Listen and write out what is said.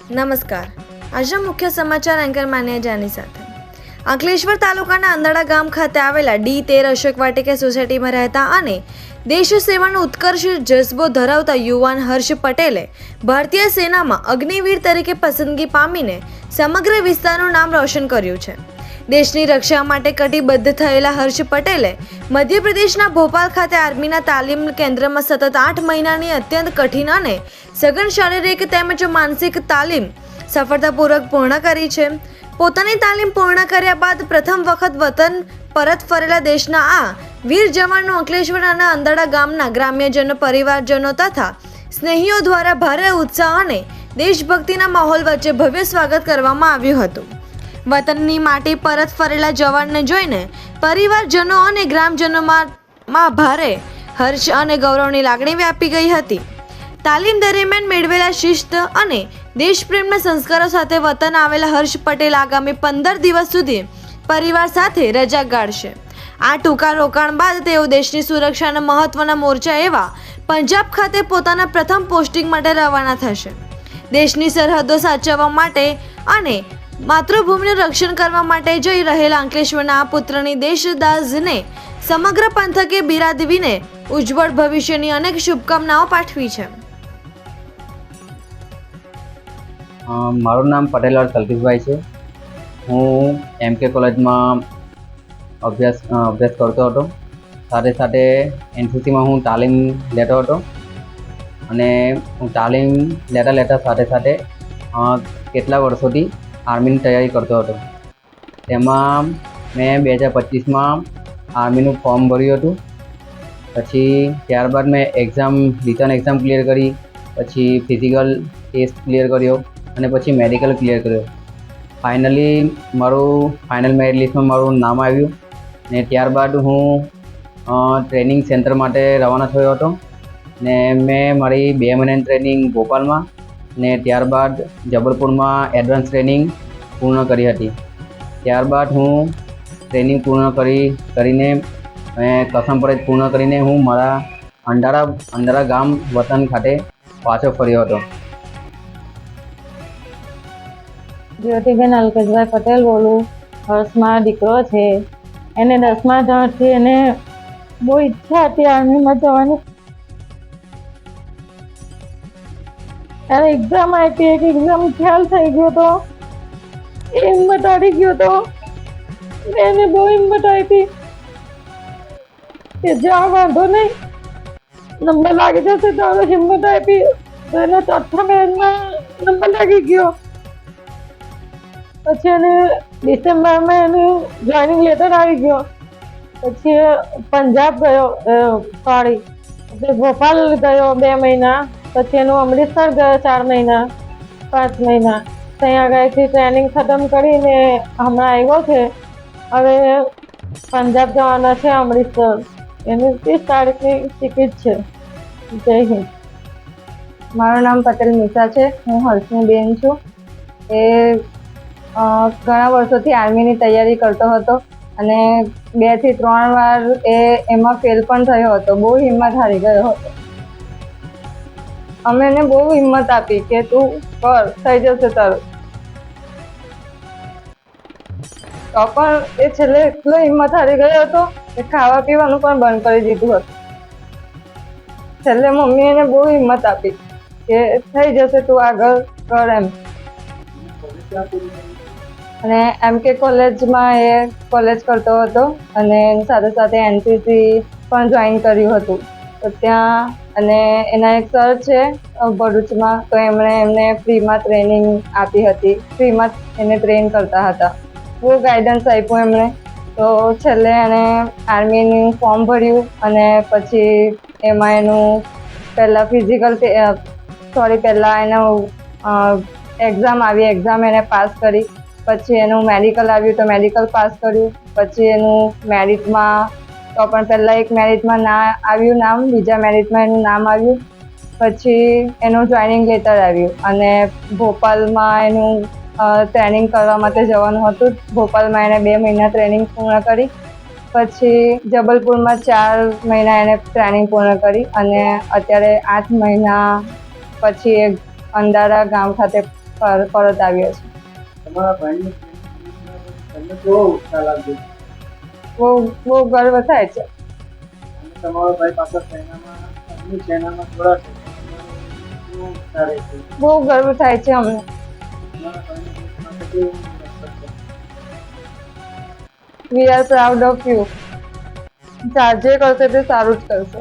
નમસ્કાર. આજના મુખ્ય સમાચાર એન્કર માન્યા જાની સાથે. અંકલેશ્વર તાલુકાના અંદાડા ગામ ખાતે આવેલા D13 અશોક વાટિકા સોસાયટીમાં રહેતા અને દેશ સેવાનો ઉત્કર્ષ જજ્બો ધરાવતા યુવાન હર્ષ પટેલે ભારતીય સેનામાં અગ્નિવીર તરીકે પસંદગી પામીને સમગ્ર વિસ્તારનું નામ રોશન કર્યું છે. દેશની રક્ષા માટે કટિબદ્ધ થયેલા હર્ષ પટેલે મધ્યપ્રદેશના ભોપાલ ખાતે આર્મીના તાલીમ કેન્દ્રમાં સતત 8 મહિનાની અત્યંત કઠિન અને સઘન શારીરિક તેમજ માનસિક તાલીમ સફળતાપૂર્વક પૂર્ણ કરી છે. પોતાની તાલીમ પૂર્ણ કર્યા બાદ પ્રથમ વખત વતન પરત ફરેલા દેશના આ વીર જવાનનું અંકલેશ્વર અને અંદાડા ગામના ગ્રામ્યજનો, પરિવારજનો તથા સ્નેહીઓ દ્વારા ભારે ઉત્સાહ અને દેશભક્તિના માહોલ વચ્ચે ભવ્ય સ્વાગત કરવામાં આવ્યું હતું. વતનની માટી પરત ફરેલા જવાનને જોઈને પરિવારજનો અને ગ્રામજનોમાં ભારે હર્ષ અને ગૌરવની લાગણી વ્યાપી ગઈ હતી. તાલીમ દરમિયાન મેળવેલા શિસ્ત અને દેશપ્રેમના સંસ્કારો સાથે વતન આવેલા હર્ષ પટેલ આગામી 15 દિવસ સુધી પરિવાર સાથે રજા ગાળશે. આ ટૂંકા રોકાણ બાદ તેઓ દેશની સુરક્ષાના મહત્વના મોરચા એવા પંજાબ ખાતે પોતાના પ્રથમ પોસ્ટિંગ માટે રવાના થશે. દેશની સરહદો સાચવવા માટે અને માતૃભૂમિનું રક્ષણ કરવા માટે જઈ રહેલા અંકલેશ્વરના આ પુત્રની દેશદાઝને સમગ્ર પંથકે બિરાદવીને ઉજ્જવળ ભવિષ્યની અનેક શુભકામનાઓ પાઠવી છે. મારું નામ પટેલ કલ્પેશભાઈ છે. હું MK કોલેજમાં અભ્યાસ કરતો હતો. સાથે સાથે NCCમાં હું તાલીમ લેતો હતો અને હું તાલીમ લેતા સાથે સાથે કેટલા વર્ષોથી આર્મીની તૈયારી કરતો હતો. તેમાં મેં 2025માં આર્મીનું ફોર્મ ભર્યું હતું. પછી ત્યારબાદ મેં રિટર્ન એક્ઝામ ક્લિયર કરી, પછી ફિઝિકલ ટેસ્ટ ક્લિયર કર્યો અને પછી મેડિકલ ક્લિયર કર્યો. ફાઇનલી મારું ફાઇનલ મેરિટ લિસ્ટમાં મારું નામ આવ્યું ને ત્યારબાદ હું ટ્રેનિંગ સેન્ટર માટે રવાના થયો હતો ને મેં મારી 2 મહિનાની ટ્રેનિંગ ભોપાલમાં ને ત્યારબાદ જબલપુરમાં એડવાન્સ ટ્રેનિંગ પૂર્ણ કરી હતી. ત્યારબાદ હું ટ્રેનિંગ પૂર્ણ કરીને કસમ પરેડ પૂર્ણ કરીને હું મારા અંડારા ગામ વતન ખાતે પાછો ફર્યો હતો. જ્યોતિબેન અલ્કેશભાઈ પટેલ બોલું. હર્ષમાં દીકરો છે. એને 10મા ધોરણથી એને બહુ ઈચ્છા હતી આર્મીમાં જવાની. ત્યારે એક્ઝામ આપી, એક એક્ઝામ ખ્યાલ થઈ ગયો તો એ હિંમત હારી ગયો તો એને બહુ હિંમત આપી કે જ્યાં વાંધો નહીં, નંબર લાગી જશે તો હિંમત આપી. તો એના 4થા મહિનામાં નંબર લાગી ગયો. પછી એને ડિસેમ્બરમાં એનું જોઈનિંગ લેટર આવી ગયો. પછી પંજાબ ગયો, પછી ભોપાલ ગયો 2 મહિના. પછી એનું અમૃતસર ગયો 4 મહિના 5 મહિના. ત્યાં આગળથી ટ્રેનિંગ ખતમ કરીને હમણાં આવ્યો છે. હવે પંજાબ જવાના છે, અમૃતસર. એની 30 તારીખની ટિકિટ છે. જય હિન્દ. મારું નામ પટેલ મિશા છે. હું હર્ષની બેન છું. એ ઘણા વર્ષોથી આર્મીની તૈયારી કરતો હતો અને 2 થી 3 વાર એમાં ફેલ પણ થયો હતો. બહુ હિંમત હારી ગયો હતો. અમે એને બહુ હિંમત આપી કે તું કર, થઈ જશે તારું. તો પણ એ છેલ્લે એટલો હિંમત હારી ગયો હતો કે ખાવા પીવાનું પણ બંધ કરી દીધું હતું. છેલ્લે મમ્મી એને બહુ હિંમત આપી કે થઈ જશે, તું આગળ કર એમ. અને MK કોલેજમાં એ કોલેજ કરતો હતો અને સાથે સાથે NCC પણ જોઈન કર્યું હતું. તો ત્યાં અને એના એક સર છે ભરૂચમાં, તો એમને ફ્રીમાં ટ્રેનિંગ આપી હતી. ફ્રીમાં એને ટ્રેન કરતા હતા. બહુ ગાઈડન્સ આપ્યું એમણે. તો છેલ્લે એને આર્મીનું ફોર્મ ભર્યું અને પછી એમાં એનું પહેલાં એનું એક્ઝામ આવી. એક્ઝામ એને પાસ કરી. પછી એનું મેડિકલ આવ્યું તો મેડિકલ પાસ કર્યું. પછી એનું મેરિટમાં તો પણ પહેલાં એક મેરિટમાં ના આવ્યું નામ, બીજા મેરિટમાં એનું નામ આવ્યું. પછી એનું જોઈનિંગ લેટર આવ્યું અને ભોપાલમાં એનું ટ્રેનિંગ કરવા માટે જવાનું હતું. ભોપાલમાં એને 2 મહિના ટ્રેનિંગ પૂર્ણ કરી. પછી જબલપુરમાં 4 મહિના એને ટ્રેનિંગ પૂર્ણ કરી અને અત્યારે 8 મહિના પછી અંદાડા ગામ ખાતે પરત આવ્યો છે. તમારા ભાઈને તમને કેવો ઉત્સાહ લાગ્યો બહુ ગર્વ થાય છે. અને તમારો ભાઈ પાછા સેનામાં અગ્નિ સેનામાં જોડાશે કેવો ઉત્સાહ રહેશે બહુ ગર્વ થાય છે અમને. તમારા ભાઈને દેશ માટે કેવું respect છે? We are proud of you. જે કરશે તે સારું જ કરશે.